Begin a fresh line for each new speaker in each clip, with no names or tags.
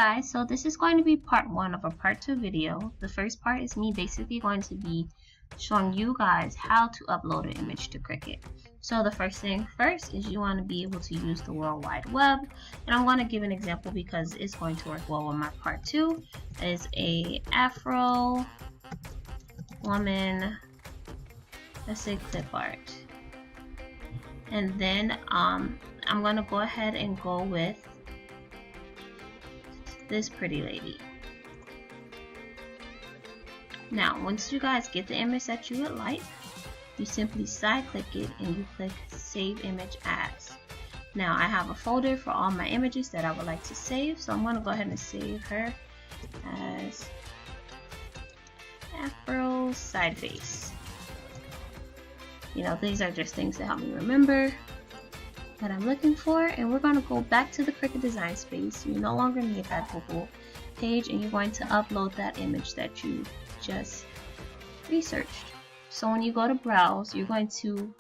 guys, so this is going to be part 1 of a part 2 video. The first part is me basically going to be showing you guys how to upload an image to Cricut. So the first thing first is you want to be able to use the World Wide Web, and I'm going to give an example because it's going to work well with my part 2. Is a Afro woman, let's say clip art, and then I'm going to go ahead and go with this pretty lady. Now once you guys get the image that you would like, you simply side click it and you click save image as. Now I have a folder for all my images that I would like to save, so I'm going to go ahead and save her as Afro side face. You know, these are just things to help me remember what I'm looking for, and we're going to go back to the Cricut DesignSpace. You no longer need that Google page, and you're going to upload that image that you just researched. So when you go to browse, you're going to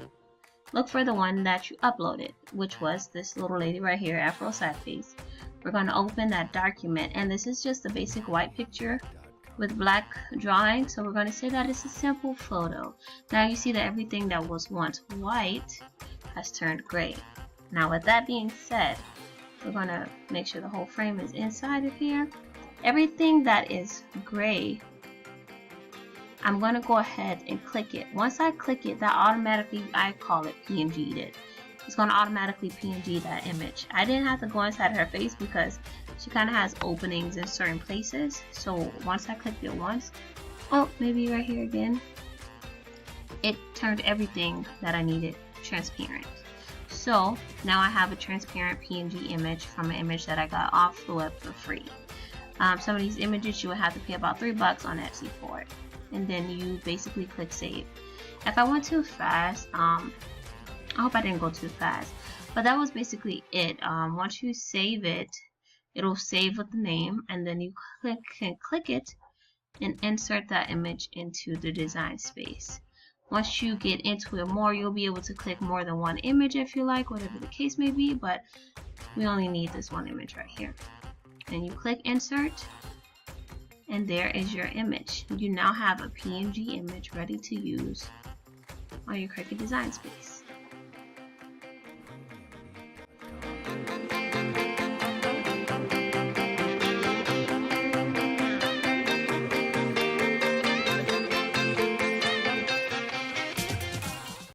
look for the one that you uploaded, which was this little lady right here, Afro side face. We're going to open that document, and this is just a basic white picture with black drawing, so we're going to say that it's a simple photo. Now you see that everything that was once white has turned gray. Now with that being said, we're going to make sure the whole frame is inside of here. Everything that is gray, I'm going to go ahead and click it. Once I click it, that automatically, I call it PNG'd it. It's going to automatically PNG that image. I didn't have to go inside her face because she kind of has openings in certain places. So once I clicked it once, oh, maybe right here again, it turned everything that I needed transparent. So now I have a transparent PNG image from an image that I got off the web for free. Some of these images you would have to pay about $3 on Etsy for it, and then you basically click save. If I went too fast, I hope I didn't go too fast, but that was basically it. Once you save it, it'll save with the name, and then you can click it and insert that image into the DesignSpace. Once you get into it more, you'll be able to click more than one image if you like, whatever the case may be, but we only need this one image right here. And you click insert, and there is your image. You now have a PNG image ready to use on your Cricut DesignSpace.